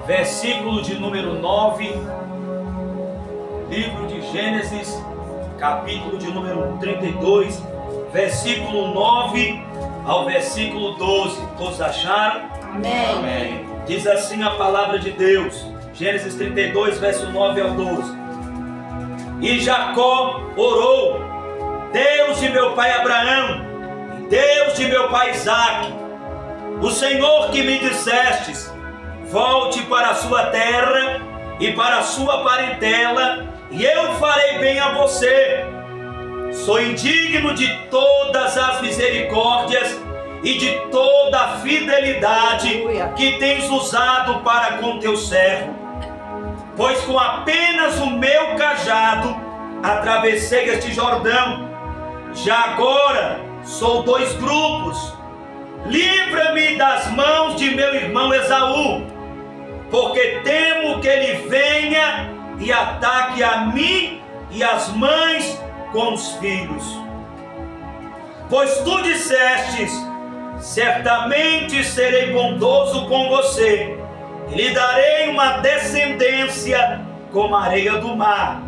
versículo de número 9, livro de Gênesis, capítulo de número 32, versículo 9 ao versículo 12. Todos acharam? Amém. Amém. Diz assim a palavra de Deus, Gênesis 32, verso 9 ao 12. E Jacó orou: Deus de meu pai Abraão, Deus de meu pai Isaque, o Senhor que me dissestes, volte para a sua terra e para a sua parentela, e eu farei bem a você. Sou indigno de todas as misericórdias e de toda a fidelidade que tens usado para com teu servo, pois com apenas o meu cajado atravessei este Jordão. Já agora sou 2 grupos. Livra-me das mãos de meu irmão Esaú, porque temo que ele venha e ataque a mim e as mães com os filhos. Pois tu dissestes: certamente serei bondoso com você, e lhe darei uma descendência como a areia do mar,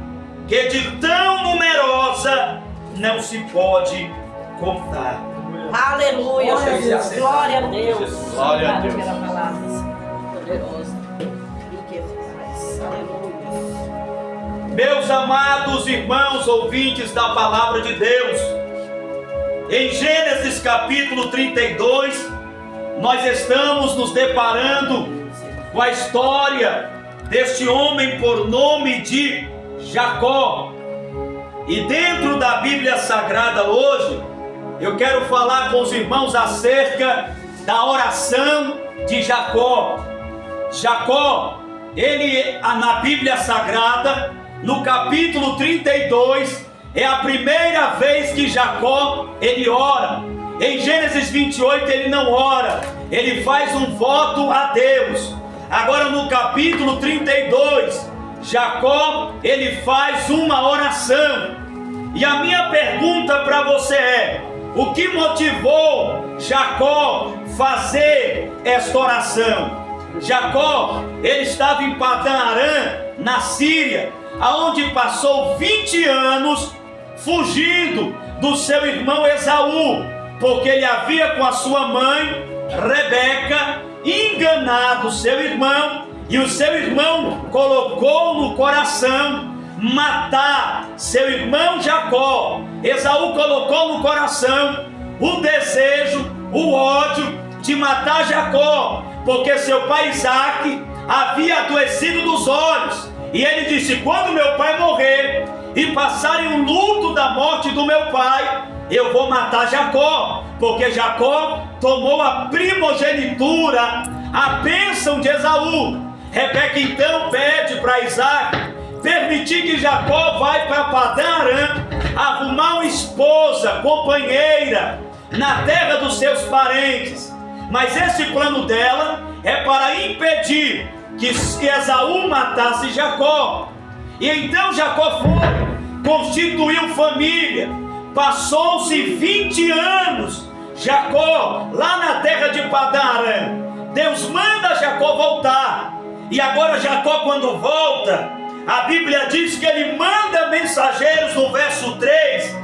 que de tão numerosa não se pode contar. Aleluia, Jesus. Glória a Deus. Glória a Deus. Pela palavra poderosa. E que faz. Aleluia. Meus amados irmãos ouvintes da palavra de Deus, em Gênesis capítulo 32, nós estamos nos deparando com a história deste homem por nome de Jacó. E dentro da Bíblia Sagrada hoje, eu quero falar com os irmãos acerca da oração de Jacó. Jacó, ele na Bíblia Sagrada, no capítulo 32, é a primeira vez que Jacó, ele ora. Em Gênesis 28 ele não ora, ele faz um voto a Deus. Agora no capítulo 32, Jacó, ele faz uma oração. E a minha pergunta para você é: o que motivou Jacó fazer esta oração? Jacó, ele estava em Padã Arã, na Síria, aonde passou 20 anos fugindo do seu irmão Esaú, porque ele havia com a sua mãe Rebeca enganado seu irmão, e o seu irmão colocou no coração matar seu irmão Jacó. Esaú colocou no coração o desejo, o ódio de matar Jacó, porque seu pai Isaque havia adoecido dos olhos, e ele disse: quando meu pai morrer e passarem o luto da morte do meu pai, eu vou matar Jacó, porque Jacó tomou a primogenitura, a bênção de Esaú. Rebeca então pede para Isaque permitir que Jacó vá para Padã Arã arrumar uma esposa, companheira, na terra dos seus parentes. Mas esse plano dela é para impedir que Esaú matasse Jacó. E então Jacó foi, constituiu família. Passou-se 20 anos, Jacó, lá na terra de Padã Arã. Deus manda Jacó voltar. E agora Jacó, quando volta, a Bíblia diz que ele manda mensageiros no verso 3,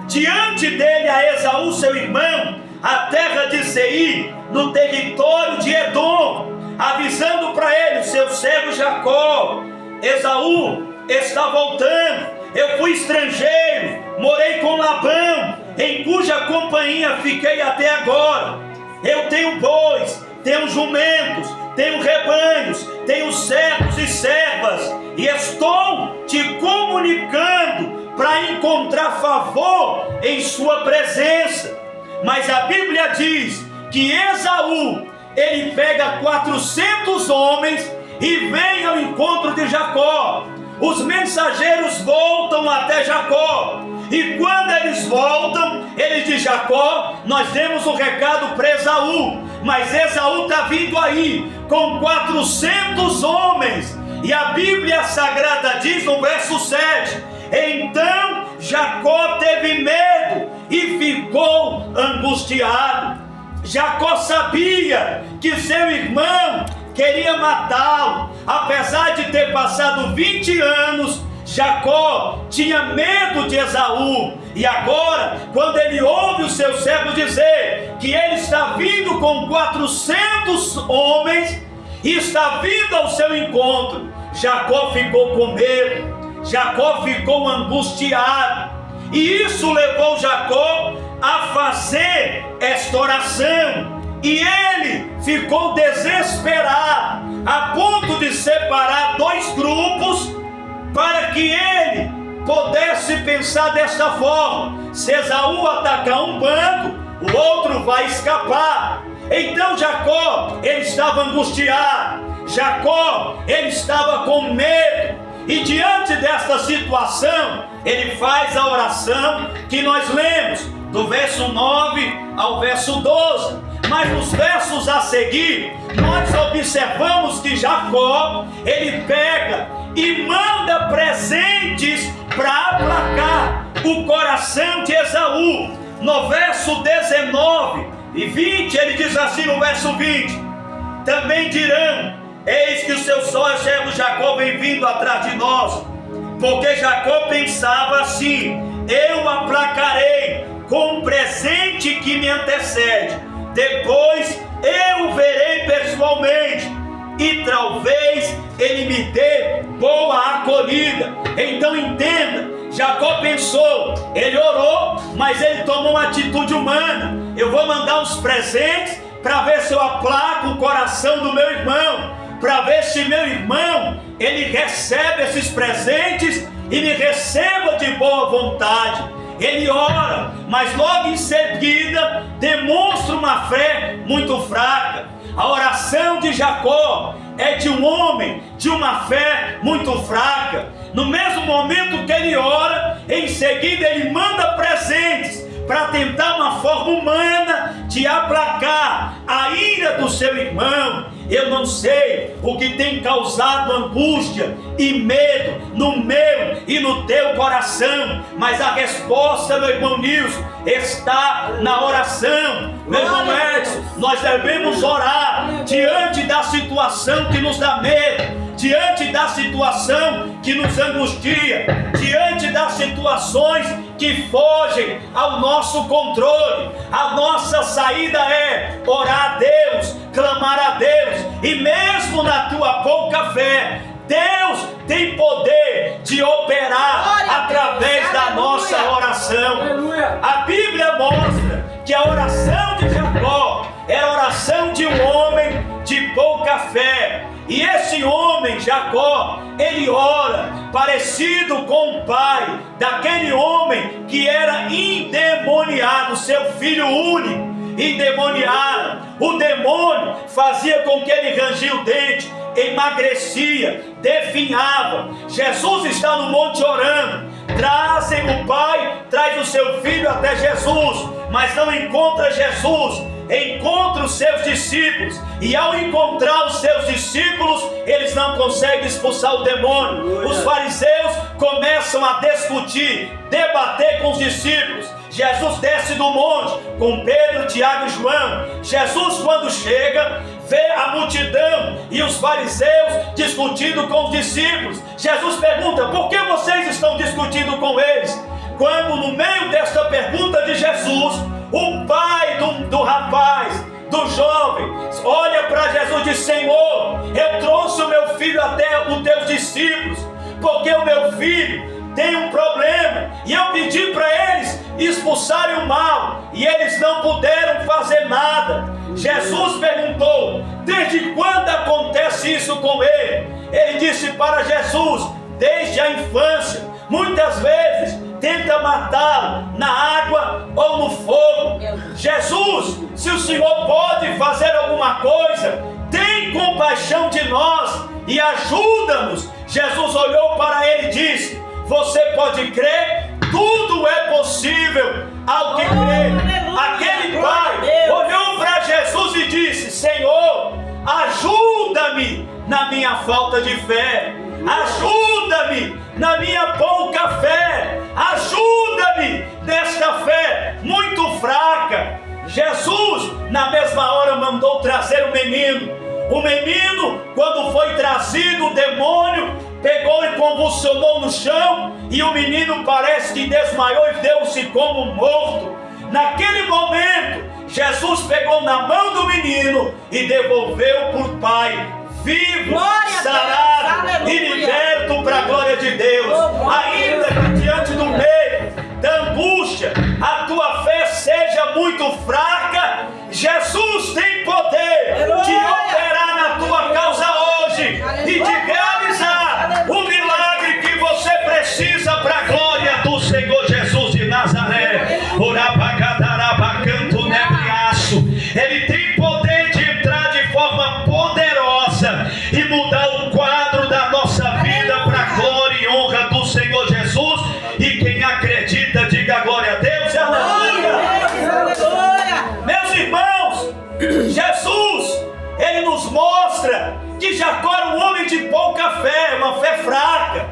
diante dele a Esaú, seu irmão, a terra de Seir, no território de Edom, avisando para ele: seu servo Jacó, Esaú está voltando. Eu fui estrangeiro, morei com Labão, em cuja companhia fiquei até agora. Eu tenho bois, tenho jumentos, tenho rebanhos, tenho servos e servas, e estou te comunicando para encontrar favor em sua presença. Mas a Bíblia diz que Esaú, ele pega 400 homens e vem ao encontro de Jacó. Os mensageiros voltam até Jacó, e quando eles voltam, ele diz: Jacó, nós demos um recado para Esaú, mas Esaú está vindo aí com 400 homens. E a Bíblia Sagrada diz no verso 7: então Jacó teve medo e ficou angustiado. Jacó sabia que seu irmão queria matá-lo. Apesar de ter passado 20 anos, Jacó tinha medo de Esaú. E agora, quando ele ouve os seus servos dizer que ele está vindo com 400 homens e está vindo ao seu encontro, Jacó ficou com medo, Jacó ficou angustiado. E isso levou Jacó a fazer esta oração. E ele ficou desesperado, a ponto de separar 2 grupos, para que ele pudesse pensar desta forma: se Esaú atacar um bando, o outro vai escapar. Então Jacó, ele estava angustiado, Jacó, ele estava com medo. E diante desta situação, ele faz a oração que nós lemos, do verso 9 ao verso 12. Mas nos versos a seguir, nós observamos que Jacó, ele pega e manda presentes para aplacar o coração de Esaú. No verso 19 e 20, ele diz assim no verso 20: também dirão: eis que o seu servo Jacó vem vindo atrás de nós. Porque Jacó pensava assim: eu aplacarei com um presente que me antecede, depois eu o verei pessoalmente, e talvez ele me dê boa acolhida. Então entenda, Jacó pensou, ele orou, mas ele tomou uma atitude humana: eu vou mandar uns presentes para ver se eu aplaco o coração do meu irmão, para ver se meu irmão, ele recebe esses presentes e me receba de boa vontade. Ele ora, mas logo em seguida demonstra uma fé muito fraca. A oração de Jacó é de um homem de uma fé muito fraca. No mesmo momento que ele ora, em seguida ele manda presentes para tentar uma forma humana de aplacar a ira do seu irmão. Eu não sei o que tem causado angústia e medo no meu e no teu coração, mas a resposta, meu irmão Nilson, está na oração. Meu irmão Edson, nós devemos orar diante da situação que nos dá medo, diante da situação que nos angustia, diante das situações que fogem ao nosso controle. A nossa saída é orar a Deus, clamar a Deus. E mesmo na tua pouca fé, Deus tem poder de operar através da nossa oração. A Bíblia mostra que a oração de Jacó era a oração de um homem de pouca fé. E esse homem, Jacó, ele ora parecido com o pai daquele homem que era endemoniado, seu filho único, endemoniado. O demônio fazia com que ele rangia o dente, emagrecia, definhava. Jesus está no monte orando. O pai traz o seu filho até Jesus, mas não encontra Jesus. Encontra os seus discípulos, e ao encontrar os seus discípulos, eles não conseguem expulsar o demônio. Os fariseus começam a discutir, debater com os discípulos. Jesus desce do monte com Pedro, Tiago e João. Jesus, quando chega, vê a multidão e os fariseus discutindo com os discípulos. Jesus pergunta: por que vocês estão discutindo com eles? Quando no meio desta pergunta de Jesus, o pai do rapaz, do jovem, olha para Jesus e diz: Senhor, eu trouxe o meu filho até os teus discípulos, porque o meu filho tem um problema, e eu pedi para eles expulsarem o mal, e eles não puderam fazer nada. Jesus perguntou: desde quando acontece isso com ele? Ele disse para Jesus: desde a infância. Muitas vezes tenta matá-lo na água ou no fogo. Jesus, se o Senhor pode fazer alguma coisa, tem compaixão de nós e ajuda-nos. Jesus olhou para ele e disse: você pode crer? Tudo é possível ao que crê. Aquele pai olhou para Jesus e disse: Senhor, ajuda-me na minha falta de fé, ajuda-me na minha pouca fé, ajuda-me nesta fé muito fraca. Jesus, na mesma hora, mandou trazer o menino. O menino, quando foi trazido, o demônio pegou e convulsionou no chão, e o menino parece que desmaiou e deu-se como morto. Naquele momento, Jesus pegou na mão do menino e devolveu por pai, vivo, sarado e liberto para a glória de Deus. Ainda que diante do medo, da angústia, a tua fé seja muito fraca, Jesus tem poder de operar na tua causa hoje e de realizar o milagre que você precisa para a glória do Senhor Jesus de Nazaré. Ele tem poder de entrar de forma poderosa e mudar o quadro da nossa vida para a glória e honra do Senhor Jesus. E quem acredita, diga glória a Deus. Aleluia. Meus irmãos, Jesus, ele nos mostra que Jacó era um homem de pouca fé, uma fé fraca.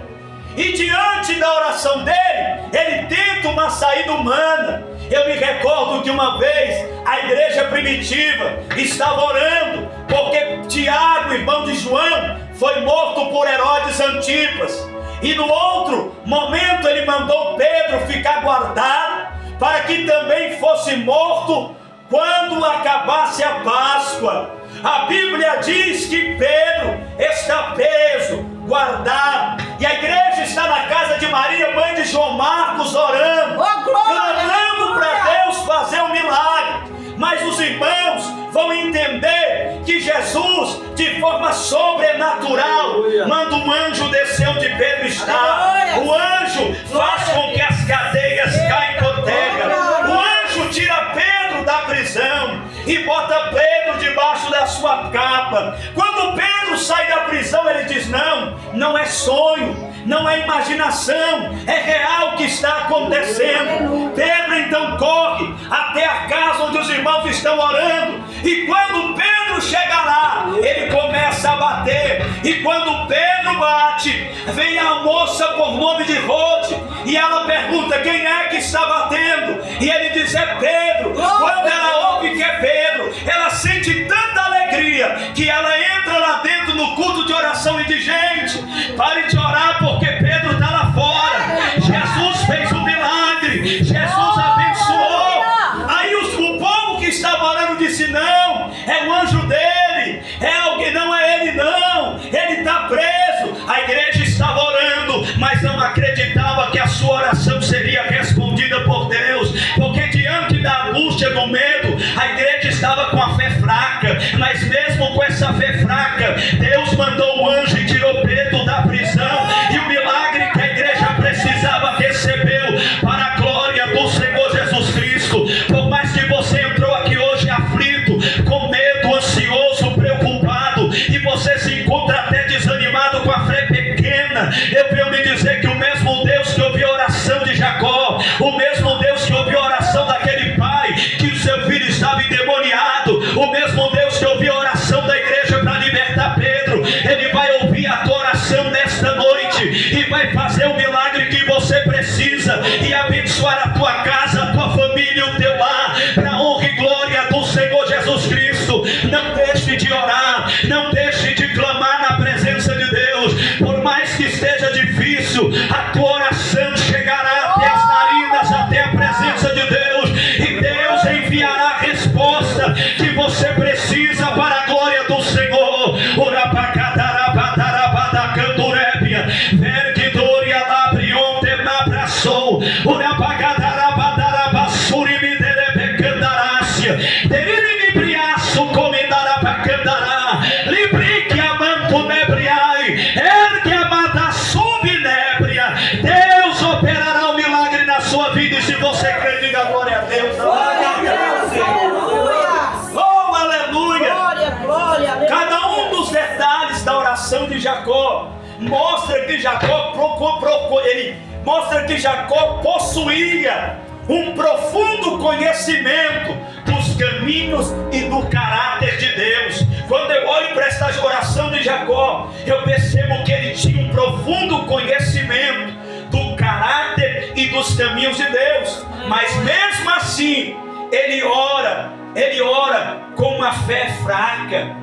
E diante da oração dele, ele tenta uma saída humana. Eu me recordo que uma vez a igreja primitiva estava orando porque Tiago, irmão de João, foi morto por Herodes Antipas. E no outro momento ele mandou Pedro ficar guardado para que também fosse morto quando acabasse a Páscoa. A Bíblia diz que Pedro está preso, guardado, e a igreja está na casa de Maria, mãe de João Marcos, orando, clamando para Deus fazer um milagre. Mas os irmãos vão entender que Jesus, de forma sobrenatural, manda um anjo descer onde Pedro está. O anjo faz com que as cadeias caem por terra. O anjo tira Pedro da prisão e bota Pedro debaixo da sua capa. Quando Pedro sai da prisão, ele diz: não é sonho, não é imaginação, é real o que está acontecendo. Pedro então corre até a casa onde os irmãos estão orando, e quando Pedro chega lá, ele começa a bater. E quando Pedro bate, vem a moça por nome de Rode, e ela pergunta: quem é que está batendo? E ele diz: é Pedro. Quando ela ouve que é Pedro, ela sente tanta alegria que ela entra lá dentro no culto de oração e diz: gente, pare de orar porque Pedro está lá fora. Jesus fez um milagre, Jesus abençoou. Aí o povo que estava orando disse: não, é o anjo dele, é alguém, não é ele não, ele está preso. A igreja estava orando, mas não acreditava que a sua oração seria respondida por Deus, porque diante da angústia, do medo, a igreja estava com a fé fraca. Mas mesmo com essa fé fraca, Deus mandou o anjo e tirou Pedro da prisão, e o milagre que a igreja precisava recebeu para a glória do Senhor Jesus Cristo. Por mais que você entrou aqui hoje aflito, com medo, ansioso, preocupado, e você se encontra até desanimado com a fé pequena, eu venho lhe dizer que o mesmo Deus que ouviu a oração de Jacó, o mesmo Deus que ouviu a oração daquele pai que o seu filho estava endemoniado, o mesmo Deus que ouviu a oração da igreja para libertar Pedro, ele vai ouvir a tua oração nesta noite e vai fazer o milagre que você precisa e abençoar a tua casa, a tua família e o teu lar, para a honra e glória do Senhor Jesus Cristo. Não deixe de orar, não deixe de clamar na presença de Deus. Por mais que esteja difícil, a tua oração chegará até as narinas, até a presença de Deus, e Deus enviará a resposta que você precisa para a glória do Senhor. Deus operará o milagre na sua vida, e se você crê, diga glória a Deus. Oh, aleluia! Cada um dos detalhes da oração de Jacó mostra que Jacó possuía um profundo conhecimento dos caminhos e do caráter de Deus. Quando eu olho para esta oração de Jacó, eu percebo que ele tinha um profundo conhecimento do caráter e dos caminhos de Deus. Mas mesmo assim, ele ora com uma fé fraca.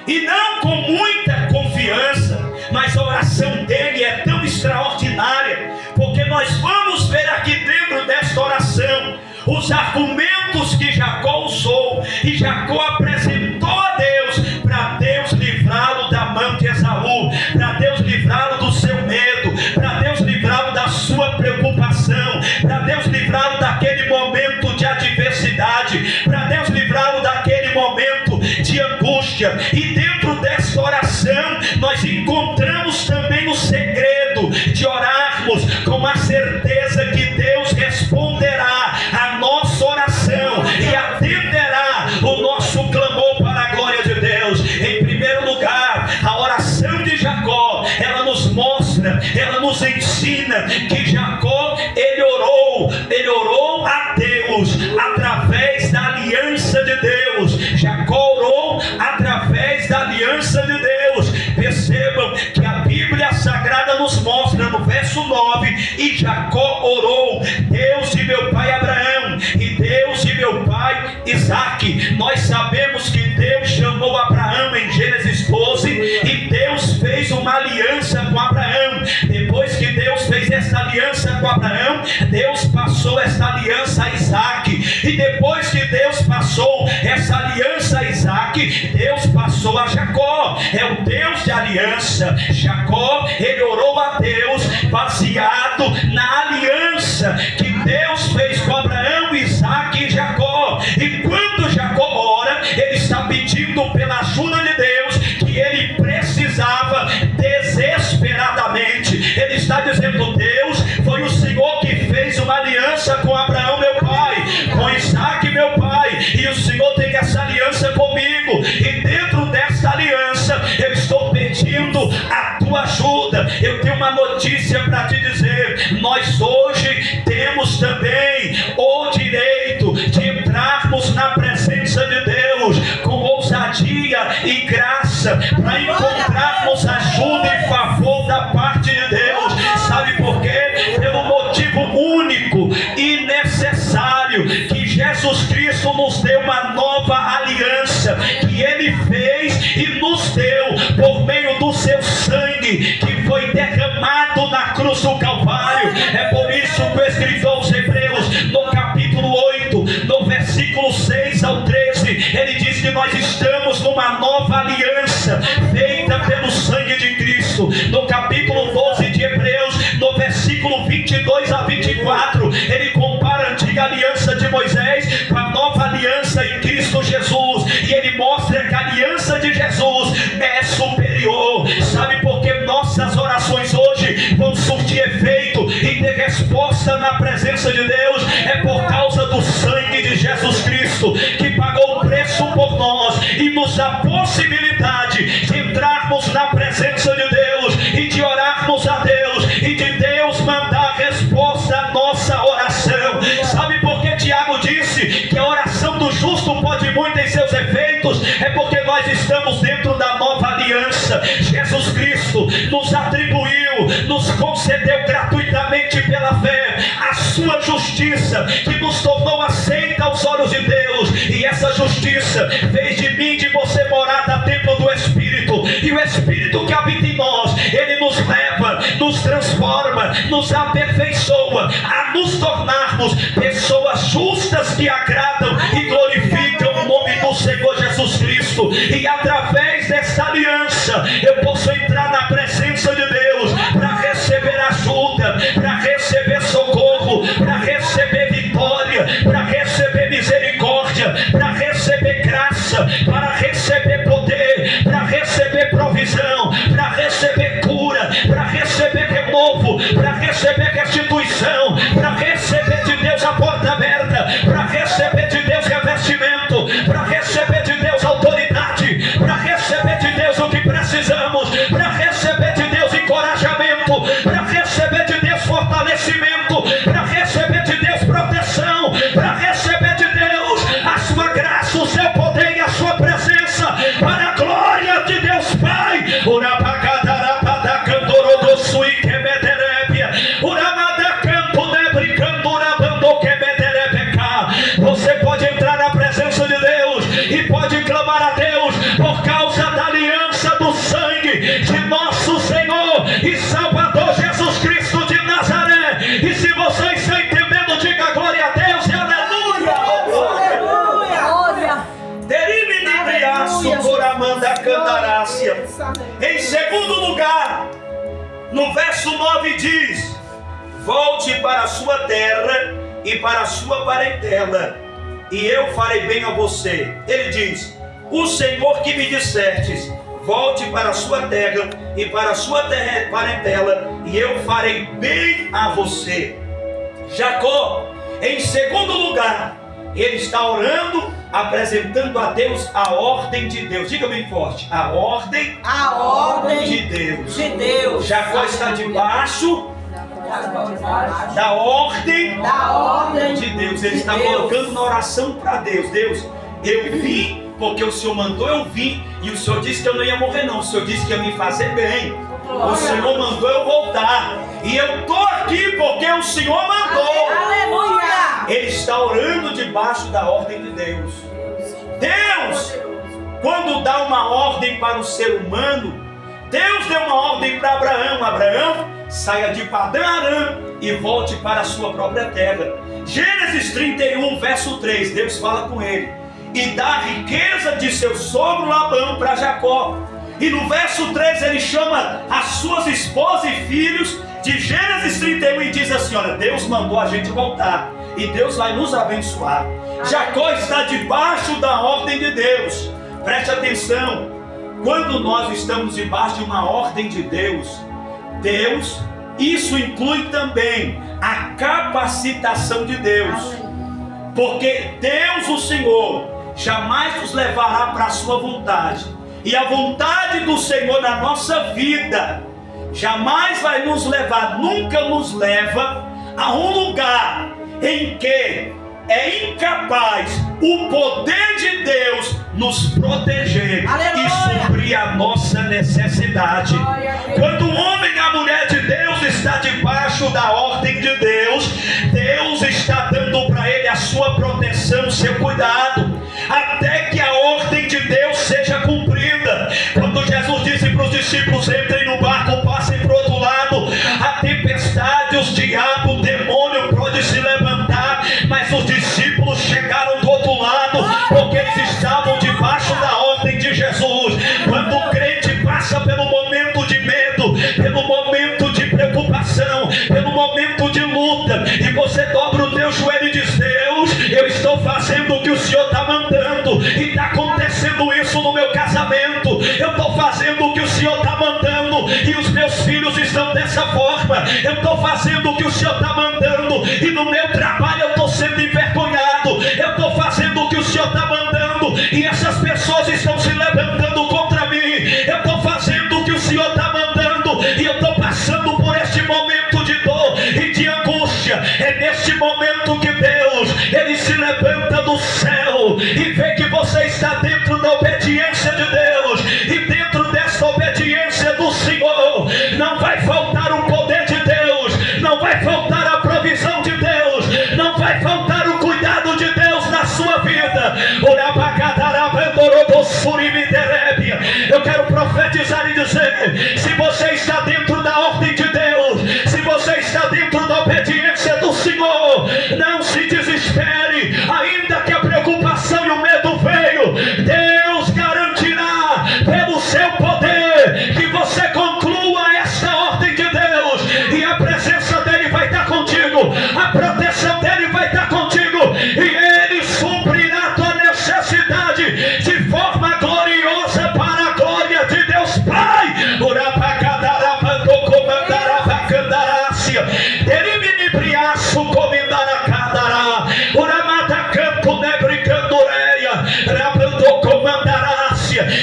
e não com muita confiança, mas a oração dele é tão extraordinária, porque nós vamos ver aqui dentro desta oração os argumentos que Jacó usou, e Jacó apresentou a Deus, para Deus livrá-lo da mão de Esaú, para Deus livrá-lo do seu medo, para Deus livrá-lo da sua preocupação, para Deus livrá-lo daquele momento de adversidade, para Deus livrá-lo daquele momento de angústia. E dentro dessa oração nós encontramos também o segredo de orarmos com a certeza que Deus responderá a nossa oração e atenderá o nosso clamor para a glória de Deus. Em primeiro lugar, a oração de Jacó, ela nos mostra, ela nos ensina que Jacó, ele orou a Deus através da aliança de Deus. Jacó orou através da aliança de Deus. Percebam que a Bíblia Sagrada nos mostra no verso 9: e Jacó orou, Deus de meu pai Abraão e Deus de meu pai Isaque. Nós sabemos que Deus chamou Abraão em Gênesis 12, e Deus fez uma aliança com Abraão. Depois que Deus fez essa aliança com Abraão, Deus passou essa aliança a Isaque, e depois que Deus passou essa aliança a Isaque, Deus passou a Jacó. É o Deus de aliança. Jacó, ele orou a Deus baseado na aliança que Deus fez com Abraão, Isaque e Jacó. E quando Jacó ora, ele está pedindo pela ajuda de Deus, que ele precisava desesperadamente. Ele está dizendo: Deus, foi o Senhor que fez uma aliança com Abraão meu pai, com Isaque meu pai, e o Senhor tem essa aliança comigo, e dentro dessa aliança eu estou pedindo a tua ajuda. Eu tenho uma notícia para te dizer: nós hoje temos também o direito de entrarmos na presença de Deus com ousadia e graça, para encontrarmos ajuda e favor da parte de Deus. Sabe por quê? Pelo motivo único e necessário que Jesus Cristo nos deu uma nova aliança, que Ele fez e nos deu por meio do seu sangue, que foi derramado na cruz do Calvário. É por isso que o escritor aos Hebreus, no capítulo 8, no versículo 6 ao 13, ele diz que nós estamos numa nova aliança feita pelo sangue de Cristo. No capítulo 12 de Hebreus, no versículo 22 a 24, ele compara a antiga aliança de Moisés com a nova aliança em Cristo Jesus, e ele mostra que a aliança de Jesus é superior. Sabe por que nossas orações hoje vão surtir efeito e ter resposta na presença de Deus? É por causa do sangue de Jesus Cristo, que pagou o preço por nós e nos dá a possibilidade de entrarmos na presença de Deus e de orarmos a Deus, e de Deus mandar resposta à nossa oração. Sabe por que Tiago disse que a oração do justo pode muito em seus efeitos? É porque nós estamos dentro da nova aliança. Jesus Cristo nos atribuiu, nos concedeu gratuitamente pela fé a sua justiça, que nos tornou aceita aos olhos de Deus. E essa justiça fez de mim, de você, morada dentro do Espírito. E o Espírito que habita em nós, ele nos leva, nos transforma, nos aperfeiçoa a nos tornarmos pessoas justas que agradam e glorificam o nome do Senhor Jesus Cristo. E através desta aliança eu posso entrar na presença de Deus para receber ajuda, para receber socorro, para receber vitória, para receber misericórdia, para receber graça, para receber poder, para receber provisão, para receber cura, para receber renovo, para receber restituição, para receber de Deus a porta aberta, para receber de Deus revestimento, para receber de Deus autoridade, para receber de Deus o que precisamos, para receber de Deus encorajamento, para receber de Deus fortalecimento, para receber de Deus proteção, para receber de Deus a sua graça, o seu poder e a sua presença, para a glória de Deus Pai. e Salvador Jesus Cristo de Nazaré. E se você está entendendo, diga glória a Deus e aleluia. Aleluia. Em segundo lugar, no verso 9 diz: volte para a sua terra e para a sua parentela, e eu farei bem a você. Ele diz: o Senhor que me dissestes, volte para a sua terra e para a sua parentela, e eu farei bem a você. Jacó, em segundo lugar, ele está orando, apresentando a Deus a ordem de Deus. Diga bem forte: a ordem de Deus. Jacó está debaixo da ordem de Deus. Ele está colocando na oração para Deus: Deus, eu vim porque o Senhor mandou eu vim, e o Senhor disse que eu não ia morrer não, o Senhor disse que ia me fazer bem, o Senhor mandou eu voltar, e eu estou aqui porque o Senhor mandou. Aleluia. Ele está orando debaixo da ordem de Deus. Deus, quando dá uma ordem para o ser humano, Deus deu uma ordem para Abraão: Abraão, saia de Padã Arã e volte para a sua própria terra. Gênesis 31, verso 3, Deus fala com ele e dá a riqueza de seu sogro Labão para Jacó. E no verso 3 ele chama as suas esposas e filhos de Gênesis 31 e diz assim: olha, Deus mandou a gente voltar e Deus vai nos abençoar. Jacó está debaixo da ordem de Deus. Preste atenção, quando nós estamos debaixo de uma ordem de Deus, isso inclui também a capacitação de Deus. Porque Deus, o Senhor, jamais nos levará para a sua vontade. E a vontade do Senhor na nossa vida jamais vai nos levar, nunca nos leva a um lugar em que é incapaz o poder de Deus nos proteger. Aleluia. E suprir a nossa necessidade. Quando o homem e a mulher de Deus está debaixo da ordem de Deus, Deus está dando para ele a sua proteção, o seu cuidado, até que a ordem de Deus seja cumprida. Quando Jesus disse para os discípulos: entrem no barco, passem para o outro lado, a tempestade, os diabos, o demônio pode se levantar, mas os discípulos chegaram do outro lado, porque eles estavam debaixo da ordem de Jesus. Quando o crente passa pelo momento de medo, pelo momento de preocupação, pelo momento de luta, e você dobra o teu joelho e diz: Deus, eu estou fazendo o que o Senhor está mandando, e está acontecendo isso no meu casamento, eu estou fazendo o que o Senhor está mandando, e os meus filhos estão dessa forma, eu estou fazendo o que o Senhor está mandando, e no meu trabalho eu estou sendo envergonhado, eu estou fazendo o que o Senhor está mandando, e essas pessoas estão se levantando contra mim, eu estou fazendo o que o Senhor está mandando, e eu estou passando por este momento de dor e de angústia. É neste momento que Deus, Ele se levanta do céu e vê que você está dentro da obediência de Deus, e dentro dessa obediência do Senhor não vai faltar o poder de Deus, não vai faltar a provisão de Deus, não vai faltar o cuidado de Deus na sua vida. Eu quero profetizar e dizer: se você está dentro da ordem de Deus, se você está dentro da obediência do Senhor, não se desespere, ainda que a preocupação e o medo veio, Deus garantirá pelo seu poder que você conclua esta ordem de Deus, e a presença dele vai estar contigo, a proteção dele vai estar contigo, e ele suprirá a tua necessidade de forma gloriosa para a glória de Deus Pai.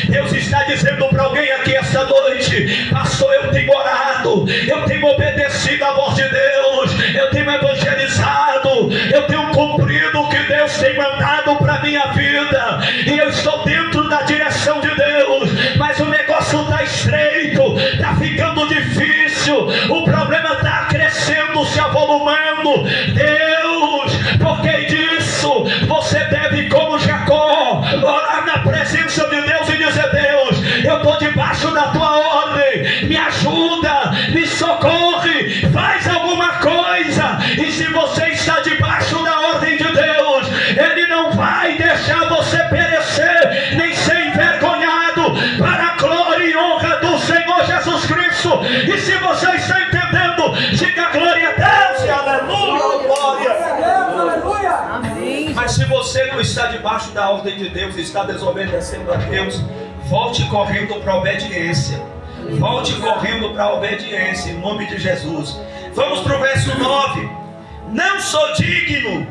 Deus está dizendo para alguém aqui esta noite: pastor, eu tenho orado, eu tenho obedecido a voz de Deus, eu tenho evangelizado, eu tenho cumprido o que Deus tem mandado para a minha vida, e eu estou dentro da direção de Deus, mas o negócio está estreito, está ficando difícil, o problema está crescendo, se avolumando. Deus, por que disso? Você deve, como Jacó, orar na presença de Deus e dizer: Deus, eu estou debaixo da tua ordem, me ajuda, me socorre, faz alguma coisa. E se você está debaixo da ordem de Deus, Ele não vai deixar você perecer, nem ser envergonhado, para a glória e honra do Senhor Jesus Cristo. E se você está entendendo, diga glória a Deus e aleluia, glória. Amém. Mas se você não está debaixo da ordem de Deus, está desobedecendo a Deus, volte correndo para a obediência. Volte correndo para a obediência, em nome de Jesus. Vamos para o verso 9. Não sou digno,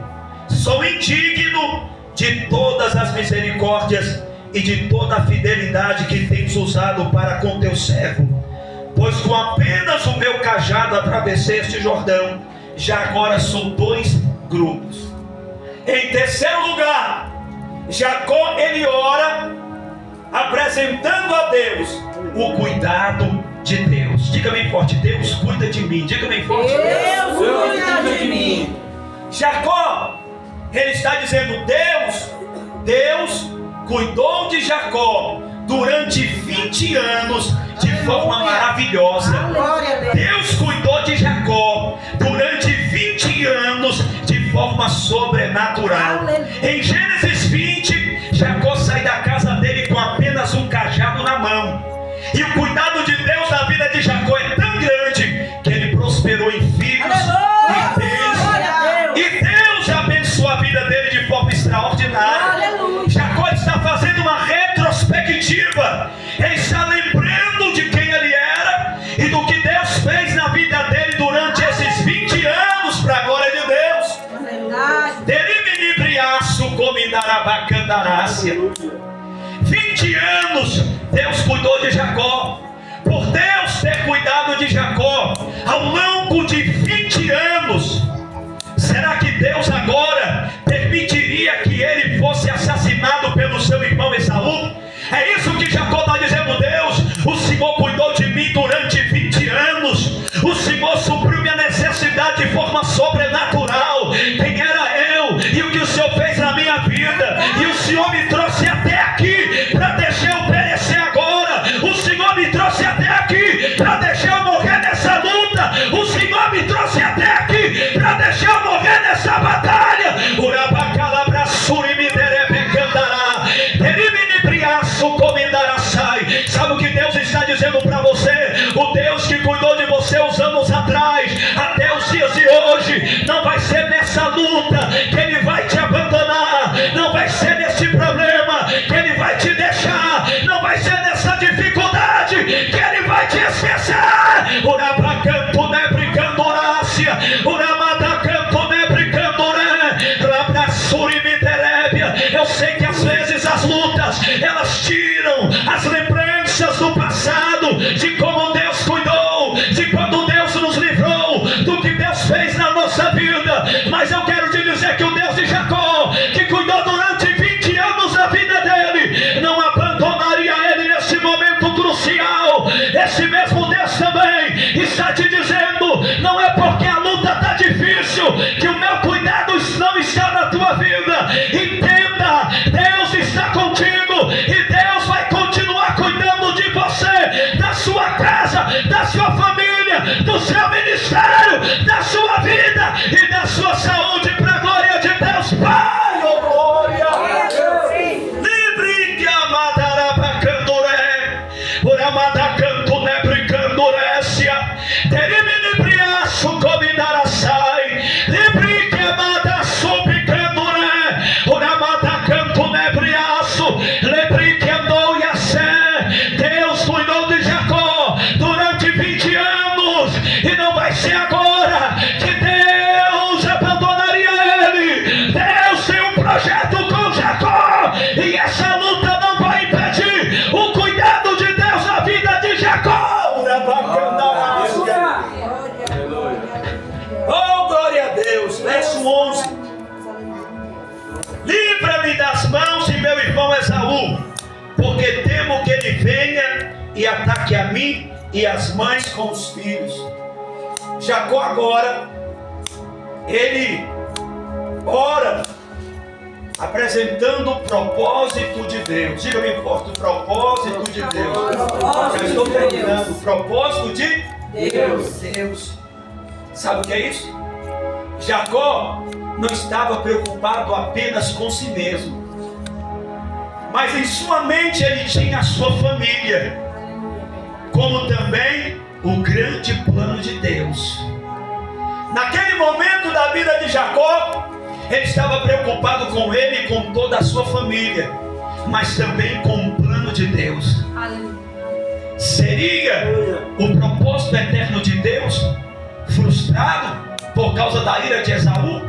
sou indigno de todas as misericórdias e de toda a fidelidade que tens usado para com teu servo. Pois com apenas o meu cajado atravessei este Jordão, já agora são 2 grupos. Em terceiro lugar, Jacó ele ora, apresentando a Deus o cuidado de Deus. Diga bem forte: Deus cuida de mim. Diga bem forte: Deus cuida de mim. Jacó, ele está dizendo: Deus cuidou de Jacó durante 20 anos de forma maravilhosa. Glória a Deus. Deus cuidou de Jacó durante 20 anos de forma sobrenatural. Em Gênesis 20, Jacó sai da casa dele com apenas um cajado na mão. E o cuidado de Deus na vida de Jacó é tão grande que ele prosperou em filhos e bens. E Deus abençoou a vida dele de forma extraordinária. Aleluia. Jacó está fazendo uma retrospectiva. Ele está lembrando de quem ele era e do que Deus fez na vida dele durante esses 20 anos para a glória de Deus. Derimibriaço comidarabacandarácia. 20 anos Deus cuidou de Jacó. Por Deus ter cuidado de Jacó ao longo de 20 anos, será que Deus agora permitiria que ele fosse assassinado pelo seu irmão Esaú? É isso que Jacó está dizendo: Deus, o Senhor cuidou de mim durante 20 anos. O Senhor supriu minha necessidade de forma sobrenatural. Quem era eu e o que o Senhor fez na minha vida? E o Senhor me trouxe até aqui para deixar eu perecer agora. O Senhor me trouxe até aqui para deixar eu morrer nessa luta. O Senhor me trouxe até aqui para deixar eu morrer nessa batalha. Sabe o que Deus está dizendo para você? O Deus que cuidou de você uns anos atrás, até os dias de hoje, não vai ser nessa luta que Ele vai te abandonar. Não vai ser nesse problema que Ele vai te deixar. Não vai ser nessa dificuldade que Ele vai te esquecer. Urabacanto né brincando Horácia, Uramadacanto né brincando Eu sei que às vezes as lutas elas tiram as lembranças do passado, de como Deus cuidou, de quando Deus nos livrou, do que Deus fez na nossa vida. Mas eu quero te dizer que o Deus de Jacó, que cuidou durante 20 anos da vida dele, não abandonaria ele nesse momento crucial. Esse mesmo Deus também está te dizendo: não é porque a luta está difícil que o meu cuidado não está na tua vida. Entenda, Deus está contigo e Deus vai continuar cuidando de você, da sua casa, da sua família, do seu ministério, da sua vida e da sua saúde, para a glória de Deus. Pai, oh glória! Livre que amadara bacandoré, por amada canto nebre candorécia, terimini briaço comidara sai, livre que amada soube candoré, por amada canto nebriaço, livre que andou e a sé. Deus cuidou de Jacó durante 20 anos e não vai ser agora que Deus abandonaria ele. Deus tem um projeto com Jacó e essa luta não vai impedir o cuidado de Deus na vida de Jacó. Oh, glória a Deus. Verso 11: livra-me das mãos de meu irmão Esaú, porque temo que ele venha e ataque a mim e as mães com os filhos. Jacó agora, ele ora apresentando o propósito de Deus. Diga bem forte, o propósito de Deus. Já estou terminando. O propósito de Deus. Sabe o que é isso? Jacó não estava preocupado apenas com si mesmo, mas em sua mente ele tinha a sua família, como também o grande plano de Deus. Naquele momento da vida de Jacó, ele estava preocupado com ele e com toda a sua família, mas também com o plano de Deus. Seria o propósito eterno de Deus frustrado por causa da ira de Esaú?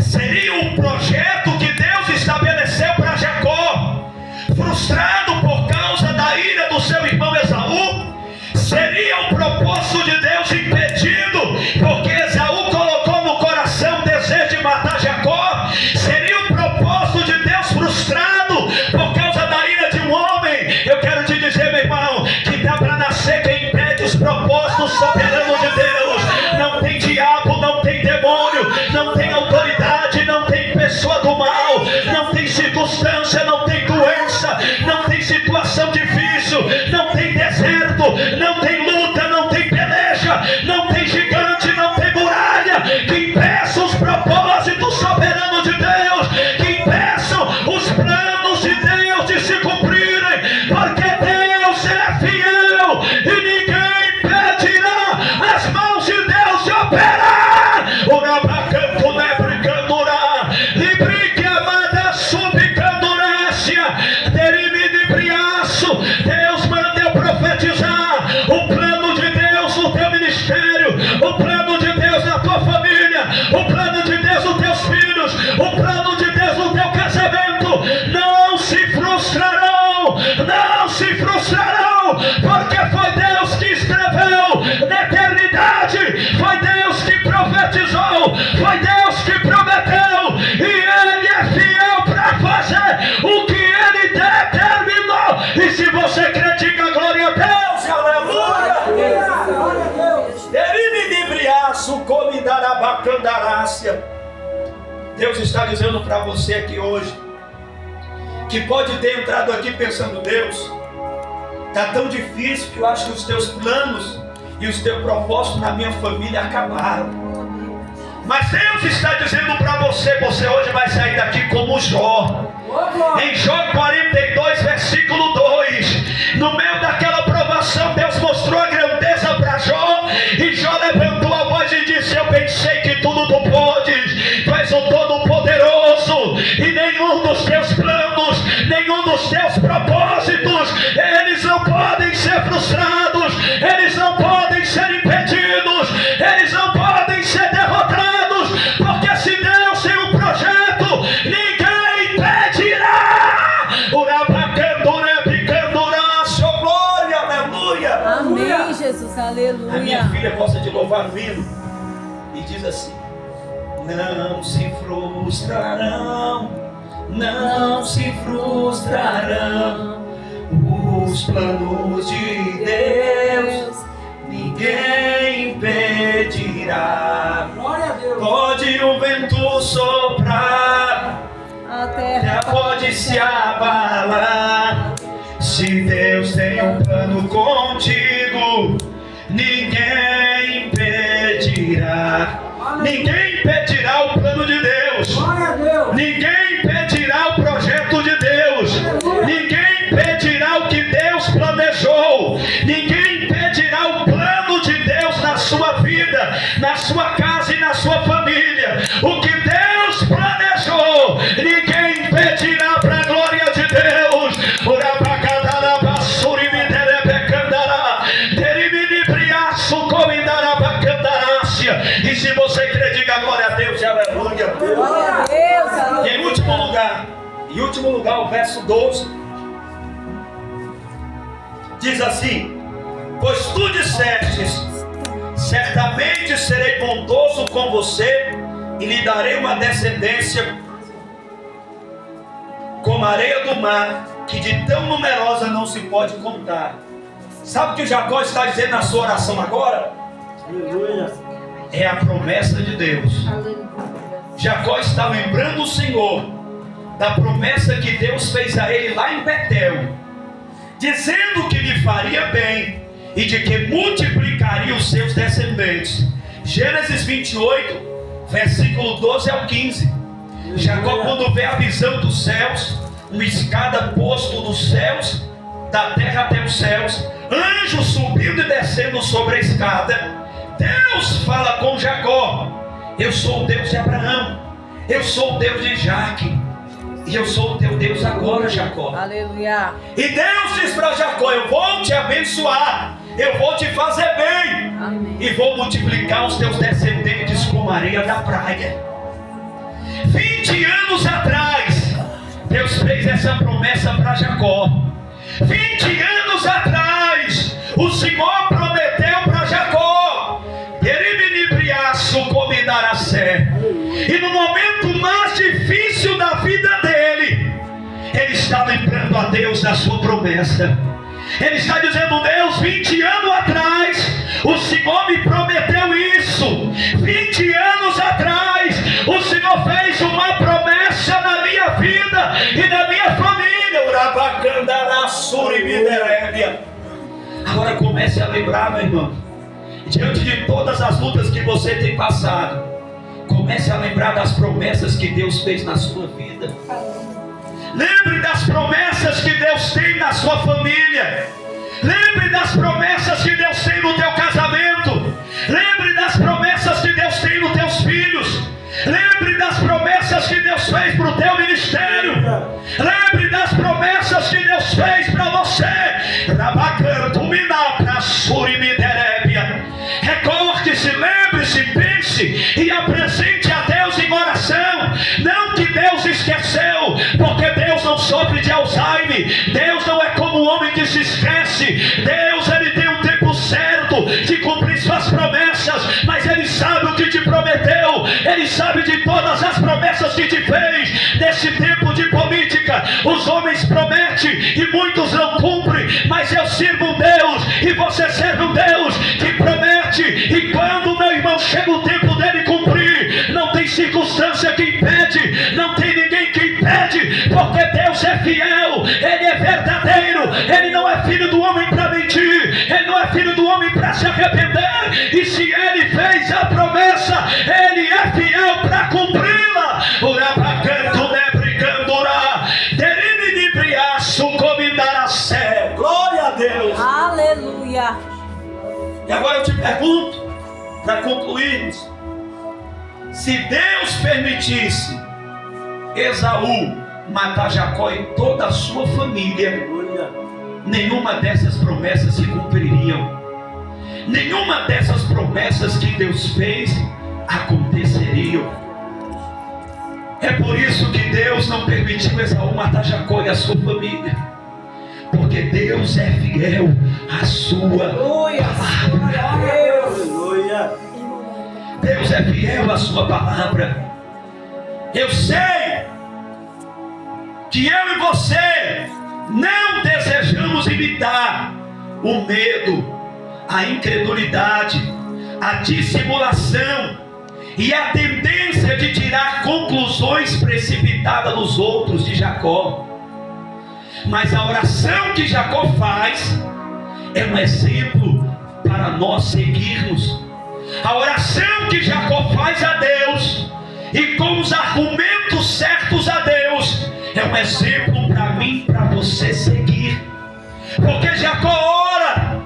Seria o projeto que Deus estabeleceu para Jacó frustrado por causa da ira do seu irmão Esaú? Seria o propósito de Deus impedido porque Esaú colocou no coração o desejo de matar Jacó? Seria o propósito de Deus frustrado por causa da ira de um homem? Eu quero te dizer, meu irmão, que dá para nascer quem impede os propósitos soberanos de Deus. Não tem diabo, não tem demônio, não tem autoridade, não tem pessoa do mal, não tem circunstância, não tem doença, não tem situação difícil, não tem deserto, não tem luta, não tem peleja, não tem gigante, não tem muralha que impeça os propósitos soberanos de Deus, que impeçam os planos de Deus de se cumprirem, porque Deus é fiel e ninguém impedirá as mãos de Deus de operar. Deus manda eu profetizar o plano de Deus no teu ministério, o plano de Deus na tua família, o plano de Deus nos teus filhos, o plano de Deus no teu casamento. Não se frustrarão, não se frustrarão, porque foi Deus que escreveu na eternidade, foi Deus que profetizou, foi Deus que prometeu, e Ele é fiel para fazer o que Ele determinou. E se você crê, diga glória a Deus, aleluia. Deus está dizendo para você aqui hoje, que pode ter entrado aqui pensando: Deus, está tão difícil que eu acho que os teus planos e os teus propósitos na minha família acabaram. Mas Deus está dizendo para você, você hoje vai sair daqui como Jó. Em Jó 42, versículo 2, no meio daquela provação, Deus mostrou a grandeza para Jó, e Jó levantou a voz e disse: eu pensei que tudo tu podes, tu és o Todo-Poderoso, e nenhum dos teus planos, nenhum dos teus propósitos, eles não podem ser frustrados, eles não podem ser impedidos, eles não podem ser derrotados, porque se Deus tem um projeto, ninguém impedirá. Glória, aleluia. Amém, Jesus, aleluia. A minha filha gosta de louvar o hino e diz assim: não se frustrarão, não se frustrarão os planos de Deus, ninguém impedirá. Pode o vento soprar, a terra pode se abalar, se Deus tem um plano contigo, ninguém impedirá. Ninguém impedirá o plano de Deus, ninguém impedirá o projeto de Deus, ninguém impedirá o que Deus planejou, ninguém impedirá o plano de Deus na sua vida, na sua casa e na sua família. O que Deus planejou, ninguém impedirá, para a glória de Deus. E se você crê, diga glória a Deus e aleluia. Glória a Deus, aleluia. E em último lugar, o verso 12 diz assim: pois tu dissestes, certamente serei bondoso com você e lhe darei uma descendência como a areia do mar, que de tão numerosa não se pode contar. Sabe o que Jacó está dizendo na sua oração agora? Aleluia. É a promessa de Deus. Jacó está lembrando o Senhor da promessa que Deus fez a ele lá em Betel, dizendo que lhe faria bem e de que multiplicaria os seus descendentes. Gênesis 28, versículo 12 ao 15. Jacó, quando vê a visão dos céus, uma escada posto nos céus, da terra até os céus, anjos subindo e descendo sobre a escada, Deus fala com Jacó: eu sou o Deus de Abraão, eu sou o Deus de Isaque, e eu sou o teu Deus agora, Jacó. Aleluia. E Deus diz para Jacó: eu vou te abençoar, eu vou te fazer bem. Amém. E vou multiplicar os teus descendentes como a areia da praia. 20 anos atrás, Deus fez essa promessa para Jacó. 20 anos atrás, o Senhor prometeu para Jacó: e no momento mais difícil da vida dele, ele está lembrando a Deus da sua promessa. Ele está dizendo: Deus, 20 anos atrás o Senhor me prometeu isso. 20 anos atrás o Senhor fez uma promessa na minha vida e na minha família. Agora comece a lembrar, meu irmão, diante de todas as lutas que você tem passado, comece a lembrar das promessas que Deus fez na sua vida. Lembre das promessas que Deus tem na sua família. Lembre das promessas que Deus tem no teu casamento. Lembre das promessas que Deus tem nos teus filhos. Lembre das promessas que Deus fez para o teu ministério. Lembre das promessas que Deus fez para você. Recorde-se, lembre-se, pense e apresente a Deus em oração. Não que Deus esqueceu, porque Deus não sofre de Alzheimer. Deus não é como um homem que se esquece. Deus, ele tem um tempo certo de cumprir suas promessas, mas ele sabe o que te prometeu. Ele sabe de todas as promessas que te fez. Nesse tempo de política, os homens prometem e muitos não cumprem, mas eu sirvo um Deus e você serve um Deus que promete, e quando, meu irmão, chega o tempo dele cumprir, não tem circunstância que impede, não tem ninguém que impede, porque Deus é fiel, ele é verdadeiro, ele não é filho do homem para mentir, ele não é filho do homem para se arrepender, e se ele fez a promessa, ele é fiel para cumpri-la. Glória a Deus. Aleluia. E agora eu te pergunto, para concluirmos: se Deus permitisse Esaú matar Jacó e toda a sua família, nenhuma dessas promessas se cumpririam. Nenhuma dessas promessas que Deus fez aconteceriam. É por isso que Deus não permitiu Esaú matar Jacó e a sua família, porque Deus é fiel à sua palavra. Deus é fiel à sua palavra. Eu sei que eu e você não desejamos imitar o medo, a incredulidade, a dissimulação e a tendência de tirar conclusões precipitadas dos outros de Jacó. Mas a oração que Jacó faz é um exemplo para nós seguirmos. A oração que Jacó faz a Deus, e com os argumentos certos a Deus, é um exemplo para mim, para você seguir. Porque Jacó ora,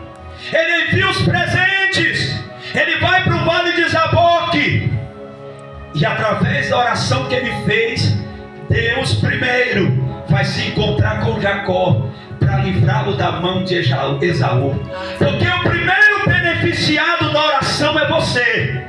ele envia os presentes, ele vai para o vale de Jaboque, e através da oração que ele fez, Deus primeiro vai se encontrar com Jacó para livrá-lo da mão de Esaú. Porque o primeiro beneficiado da oração é você.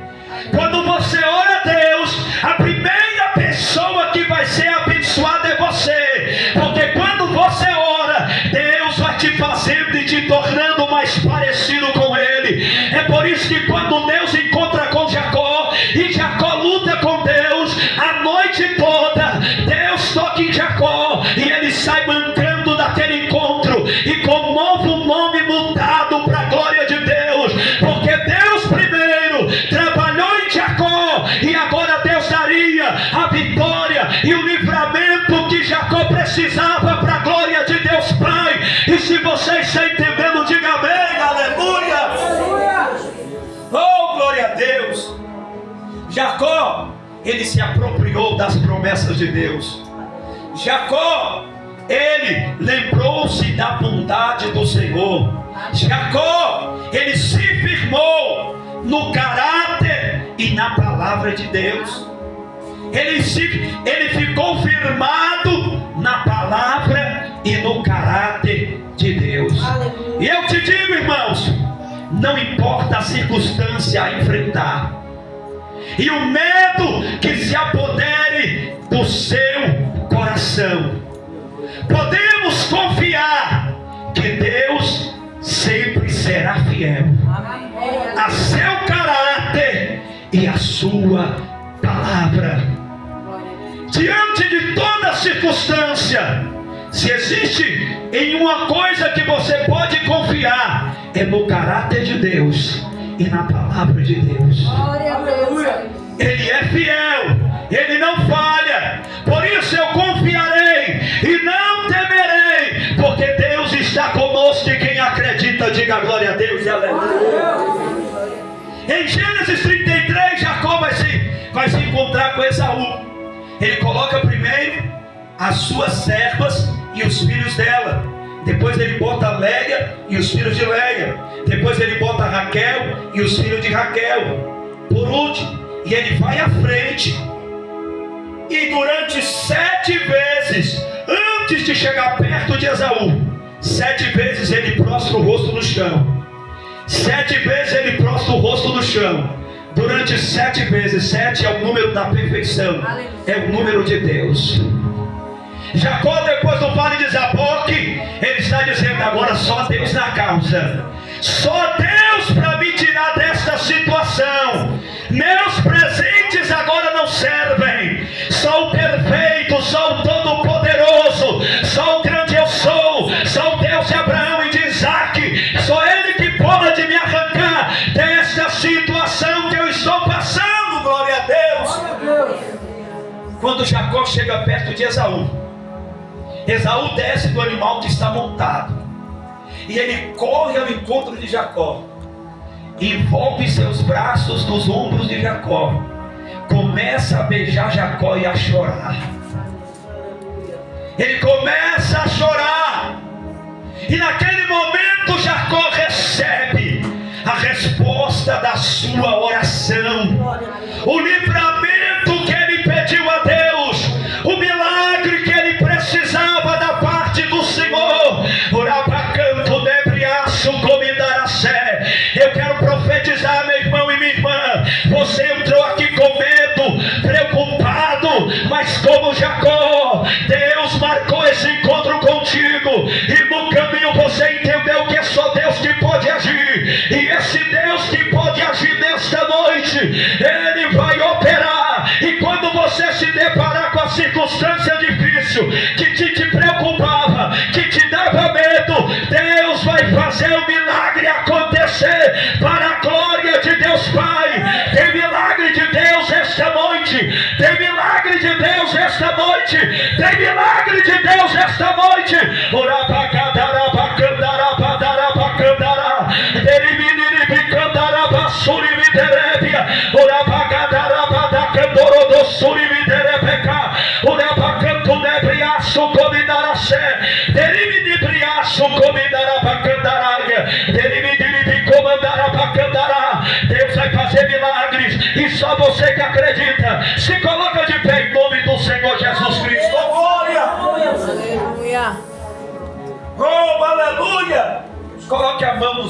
Quando você ora a Deus, a primeira pessoa que vai ser abençoada é você. Porque quando você ora, Deus vai te fazendo e te tornando mais parecido com Ele. É por isso que quando Deus encontra com Jacó, e Jacó luta com Deus a noite toda, Deus toca em Jacó e ele sai mancando daquele encontro e com um novo nome mudado para a glória de Deus. Porque Deus primeiro trabalhou em Jacó, e agora Deus daria a vitória e o livramento que precisava para a glória de Deus Pai. E se você está entendendo, diga amém, aleluia. Oh, glória a Deus. Jacó, ele se apropriou das promessas de Deus. Jacó, ele lembrou-se da bondade do Senhor. Jacó, ele se firmou no caráter e na palavra de Deus. Ele ficou firmado na palavra e no caráter de Deus. Aleluia. E eu te digo, irmãos, não importa a circunstância a enfrentar, e o medo que se apodere do seu coração, podemos confiar que Deus sempre será fiel a seu caráter e a sua palavra. Diante de toda circunstância, se existe em uma coisa que você pode confiar, é no caráter de Deus e na palavra de Deus. Ele é fiel, ele não falha. Por isso eu confiarei e não temerei, porque Deus está conosco. E quem acredita, diga glória a Deus e aleluia. Em Gênesis 33, Jacó vai se encontrar com Esaú. Ele coloca primeiro as suas servas e os filhos dela. Depois ele bota Léia e os filhos de Léia. Depois ele bota Raquel e os filhos de Raquel. Por último, e ele vai à frente. E durante 7 vezes, antes de chegar perto de Esaú, 7 vezes ele prostra o rosto no chão. 7 vezes ele prostra o rosto no chão. Durante 7 vezes, 7 é o número da perfeição, é o número de Deus. Jacó, depois do vale de Jaboque, ele está dizendo: agora só Deus na causa, só Deus para me tirar desta situação. Meus presentes agora não servem, só o perfeito, só o todo-poderoso, só o grande eu sou, só o Deus de Abraão e de Isaac, só Ele que pode me arrancar desta situação que eu estou passando. Glória a Deus. Quando Jacó chega perto de Esaú, Esaú desce do animal que está montado, e ele corre ao encontro de Jacó, envolve seus braços nos ombros de Jacó, começa a beijar Jacó e a chorar. Ele começa a chorar, e naquele momento Jacó recebe a resposta da sua oração, o livramento que ele pediu a Deus, o milagre que ele precisava da parte do Senhor. Eu quero profetizar, meu irmão e minha irmã, você entrou aqui com medo, preocupado, mas como Jacó, Deus marcou esse encontro contigo, e no caminho você entendeu que é só Deus que pode agir, e esse Deus que pode agir nesta noite, Ele vai operar. E quando você se deparar com a circunstância difícil, que te preocupava, que te dava medo, Deus vai fazer o milagre acontecer para a glória de Deus Pai. Tem milagre de Deus esta noite, tem milagre de Deus esta noite, tem milagre de Deus esta noite. Deus vai fazer milagres, e só você que acredita, se coloca de pé em nome do Senhor Jesus Cristo. Oh, glória! Aleluia! Oh, aleluia! Coloque a mão nos